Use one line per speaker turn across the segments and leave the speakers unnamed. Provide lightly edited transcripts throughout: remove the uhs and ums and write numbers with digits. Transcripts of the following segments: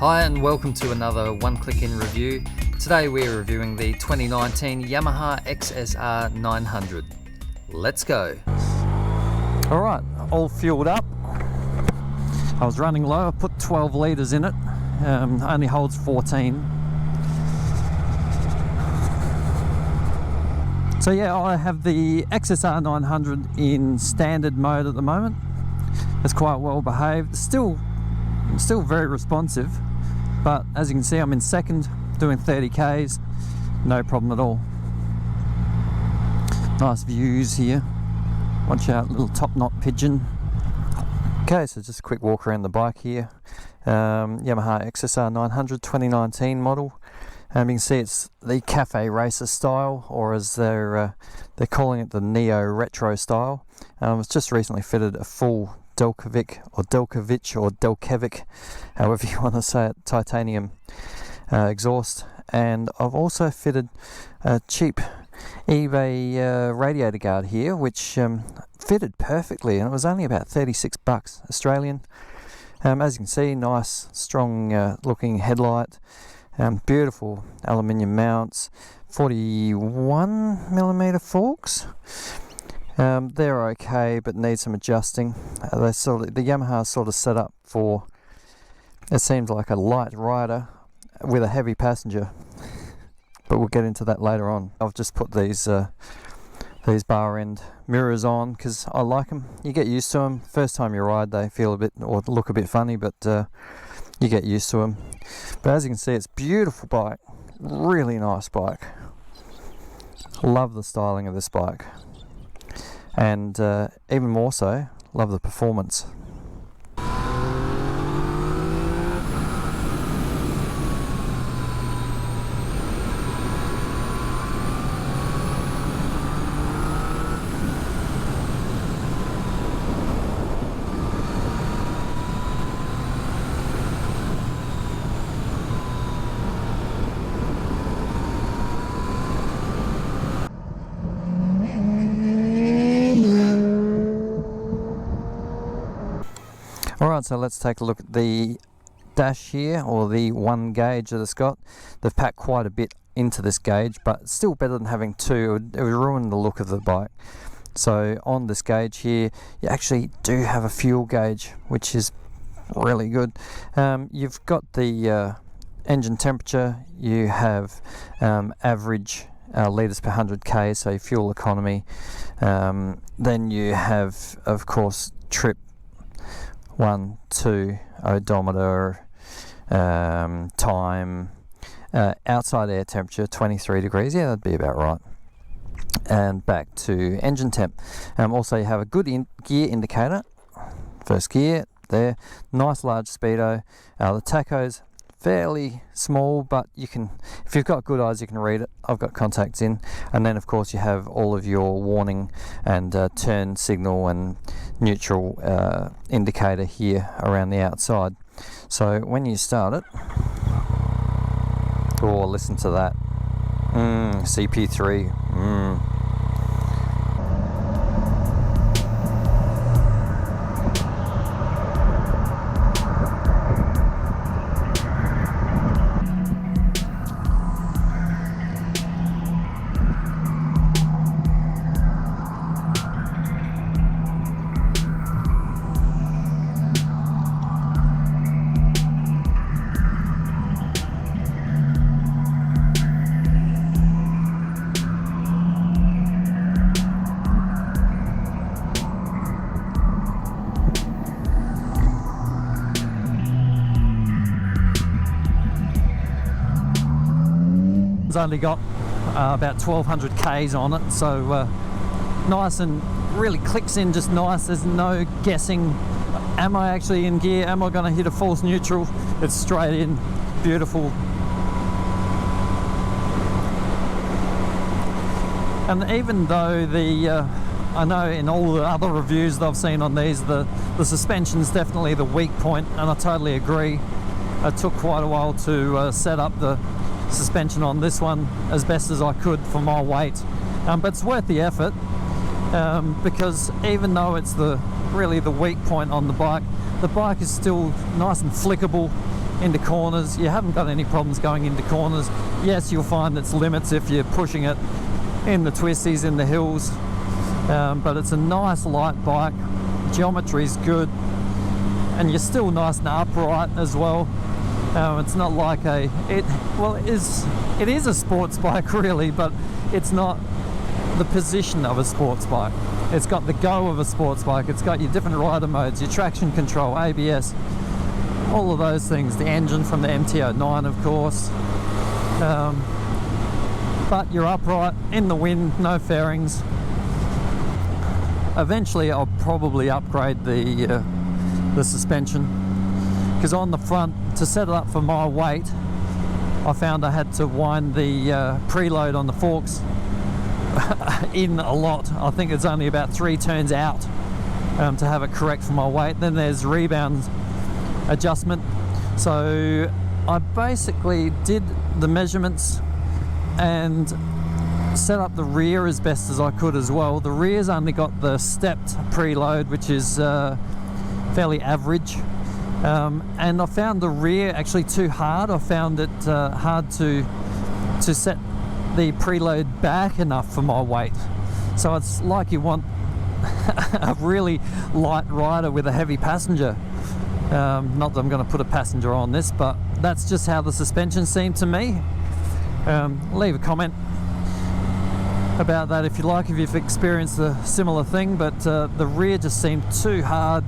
Hi and welcome to another One Click In review. Today we're reviewing the 2019 Yamaha XSR900. Let's go.
Alright, all fueled up. I was running low, I put 12 litres in it, only holds 14. So yeah, I have the XSR900 in standard mode at the moment. It's quite well behaved, still very responsive, but as you can see I'm in second, doing 30 Ks, no problem at all. Nice views here, watch out, little top knot pigeon. Okay, so just a quick walk around the bike here. Yamaha XSR900 2019 model. You can see it's the cafe racer style, or as they're calling it, the neo retro style. It's just recently fitted a full Delkovic or Delkevic, however you want to say it, titanium exhaust, and I've also fitted a cheap eBay radiator guard here, which fitted perfectly, and it was only about 36 bucks Australian. As you can see, nice strong looking headlight, beautiful aluminium mounts, 41mm forks. They're okay, but need some adjusting. The Yamaha sort of set up for, it seems like a light rider with a heavy passenger, but we'll get into that later on. I've just put these bar end mirrors on because I like them. You get used to them. First time you ride they feel a bit or look a bit funny, but you get used to them. But as you can see, it's a beautiful bike, really nice bike. Love the styling of this bike. And even more so, love the performance. Alright, so let's take a look at the dash here, or the one gauge that it's got. They've packed quite a bit into this gauge, but it's still better than having two. It would ruin the look of the bike. So on this gauge here, you actually do have a fuel gauge, which is really good. You've got the engine temperature, you have average litres per 100 K, so fuel economy. Then you have, of course, trip, 1, 2, odometer, time, outside air temperature 23 degrees, yeah, that'd be about right, and back to engine temp. Also you have a good gear indicator, first gear there, nice large speedo. The tacho's fairly small, but you can, if you've got good eyes, you can read it. I've got contacts in. And then of course you have all of your warning and turn signal and neutral indicator here around the outside. So when you start it, oh, listen to that, CP3, It's only got about 1200 Ks on it, so nice, and really clicks in just nice. There's no guessing, am I actually in gear, am I going to hit a false neutral? It's straight in, beautiful. And even though I know in all the other reviews that I've seen on these, the suspension's definitely the weak point, and I totally agree. It took quite a while to set up the suspension on this one as best as I could for my weight, but it's worth the effort, because even though it's really the weak point on the bike is still nice and flickable. into corners. You haven't got any problems going into corners. Yes, you'll find its limits if you're pushing it in the twisties, in the hills, but it's a nice light bike. Geometry's good, and you're still nice and upright as well. It's not like it is a sports bike really, but it's not the position of a sports bike. It's got the go of a sports bike. It's got your different rider modes, your traction control, ABS, all of those things. The engine from the MT09, of course. But you're upright, in the wind, no fairings. Eventually I'll probably upgrade the suspension, because on the front, to set it up for my weight, I found I had to wind the preload on the forks in a lot. I think it's only about 3 turns out to have it correct for my weight. Then there's rebound adjustment. So I basically did the measurements and set up the rear as best as I could as well. The rear's only got the stepped preload, which is fairly average, and I found the rear actually too hard. I found it hard to set the preload back enough for my weight. So it's like you want a really light rider with a heavy passenger. Not that I'm going to put a passenger on this, but that's just how the suspension seemed to me. Leave a comment about that if you like, if you've experienced a similar thing, but the rear just seemed too hard,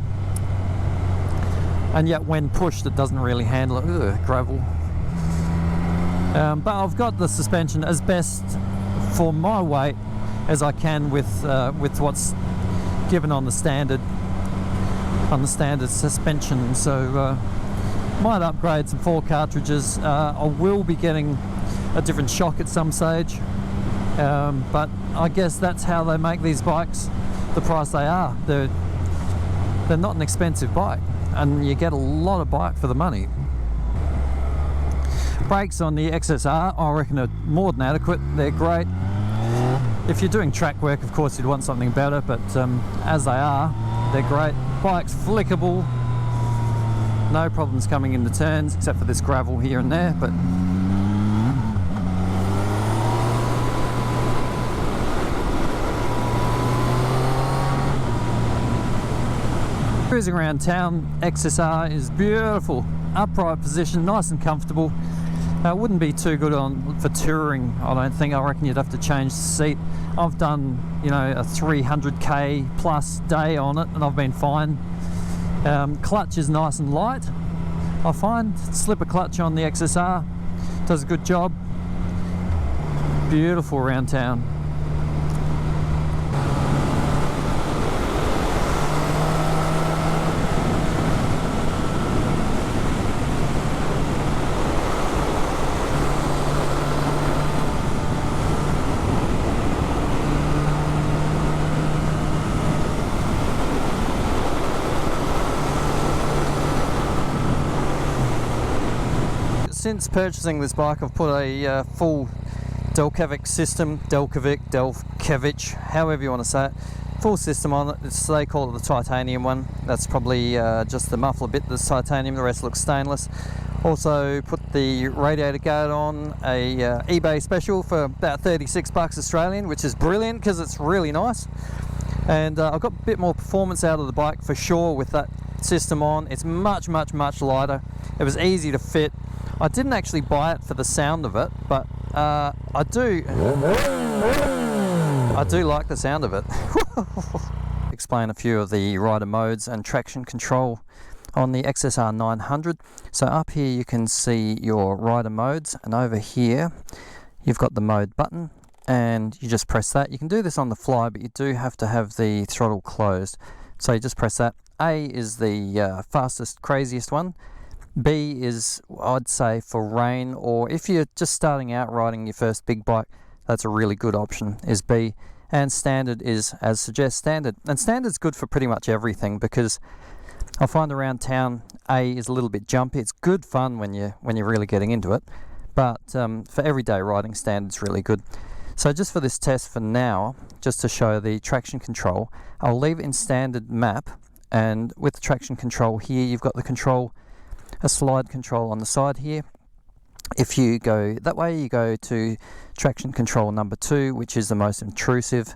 and yet when pushed it doesn't really handle it. Ugh, gravel. But I've got the suspension as best for my weight as I can with what's given on the standard suspension. So might upgrade some 4 cartridges. I will be getting a different shock at some stage, but I guess that's how they make these bikes the price they are. They're not an expensive bike, and you get a lot of bike for the money. Brakes on the XSR, I reckon, are more than adequate. They're great. If you're doing track work, of course you'd want something better, but as they are, they're great. Bike's flickable, no problems coming into turns except for this gravel here and there, but cruising around town, XSR is beautiful. Upright position, nice and comfortable. It wouldn't be too good for touring, I don't think. I reckon you'd have to change the seat. I've done, a 300k plus day on it, and I've been fine. Clutch is nice and light, I find. Slipper clutch on the XSR does a good job. Beautiful around town. Since purchasing this bike, I've put a full Delkevich system, Delkevich, however you want to say it, full system on it. They call it the titanium one. That's probably just the muffler bit that's titanium, the rest looks stainless. Also put the radiator guard on, a eBay special for about 36 bucks Australian, which is brilliant because it's really nice. And I got a bit more performance out of the bike for sure with that system on. It's much lighter. It was easy to fit. I didn't actually buy it for the sound of it, but I do like the sound of it. Explain a few of the rider modes and traction control on the XSR900. So up here you can see your rider modes, and over here you've got the mode button, and you just press that. You can do this on the fly, but you do have to have the throttle closed. So you just press that. A is the fastest, craziest one. B is, I'd say, for rain, or if you're just starting out riding your first big bike, that's a really good option, is B. And standard is, as suggests, standard. And standard's good for pretty much everything, because I find around town A is a little bit jumpy. It's good fun when you're really getting into it, but for everyday riding, standard's really good. So just for this test for now, just to show the traction control, I'll leave it in standard map, and with the traction control here, you've got the control a slide control on the side here. If you go that way, you go to traction control number 2, which is the most intrusive.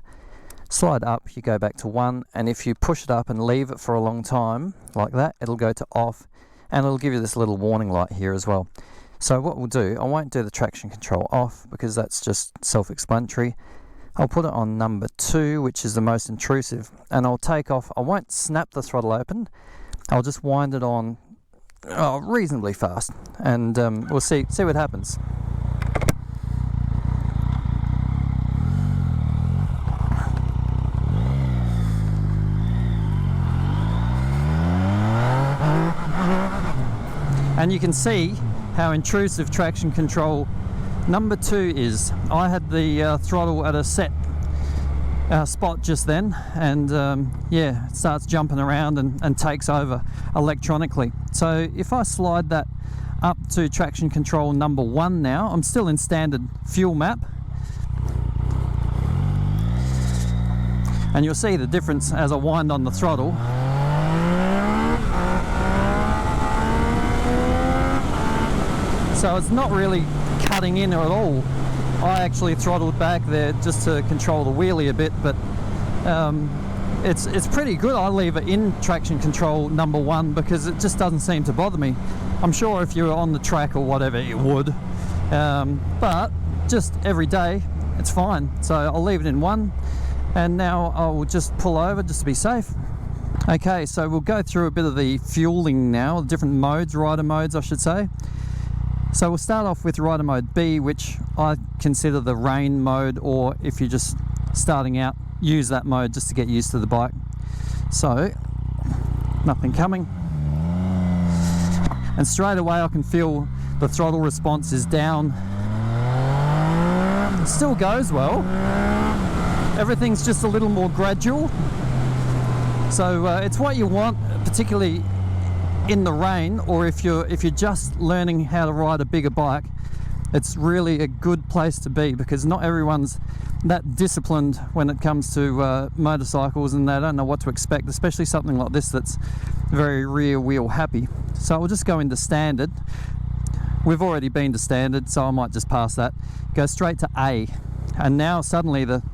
Slide up, you go back to 1, and if you push it up and leave it for a long time like that, it'll go to off, and it'll give you this little warning light here as well. So what we'll do, I won't do the traction control off because that's just self-explanatory. I'll put it on number 2, which is the most intrusive, and I'll take off. I won't snap the throttle open, I'll just wind it on reasonably fast, and we'll see what happens. And you can see how intrusive traction control number 2 is. I had the throttle at a set spot just then, and yeah, it starts jumping around and takes over electronically. So if I slide that up to traction control number 1 now, I'm still in standard fuel map, and you'll see the difference as I wind on the throttle. So it's not really cutting in at all. I actually throttled back there just to control the wheelie a bit, but it's pretty good. I leave it in traction control number 1 because it just doesn't seem to bother me. I'm sure if you were on the track or whatever it would, but just every day it's fine. So I'll leave it in 1, and now I will just pull over just to be safe. Okay, so we'll go through a bit of the fueling now, different modes, rider modes I should say. So we'll start off with rider mode B, which I consider the rain mode, or if you're just starting out, use that mode just to get used to the bike. So, nothing coming. And straight away I can feel the throttle response is down. It still goes well. Everything's just a little more gradual. So it's what you want, particularly in the rain, or if you're just learning how to ride a bigger bike. It's really a good place to be because not everyone's that disciplined when it comes to motorcycles, and they don't know what to expect, especially something like this that's very rear wheel happy. So we'll just go into standard. We've already been to standard, so I might just pass that. Go straight to A, and now suddenly the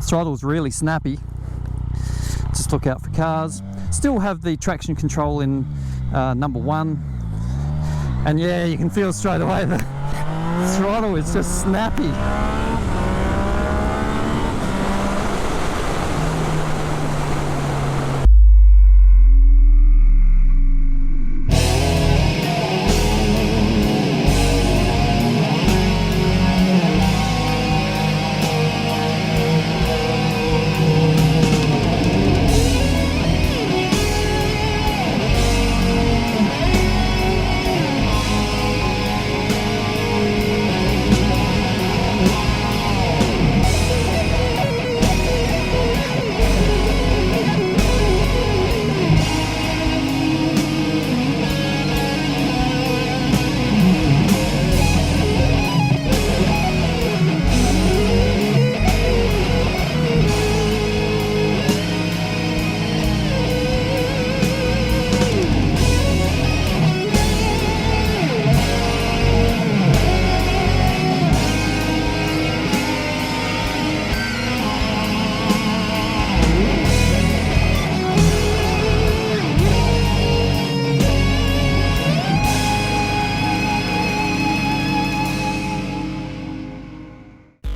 throttle's really snappy. Just look out for cars. Still have the traction control in number 1, and yeah, you can feel straight away the throttle is just snappy.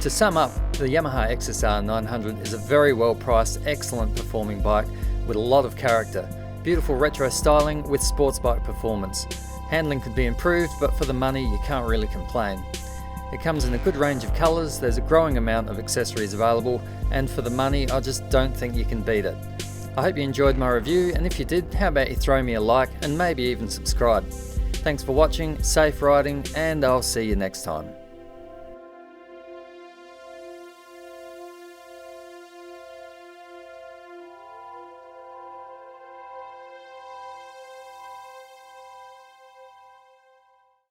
To sum up, the Yamaha XSR900 is a very well priced, excellent performing bike with a lot of character. Beautiful retro styling with sports bike performance. Handling could be improved, but for the money you can't really complain. It comes in a good range of colours, there's a growing amount of accessories available, and for the money I just don't think you can beat it. I hope you enjoyed my review, and if you did, how about you throw me a like and maybe even subscribe. Thanks for watching, safe riding, and I'll see you next time.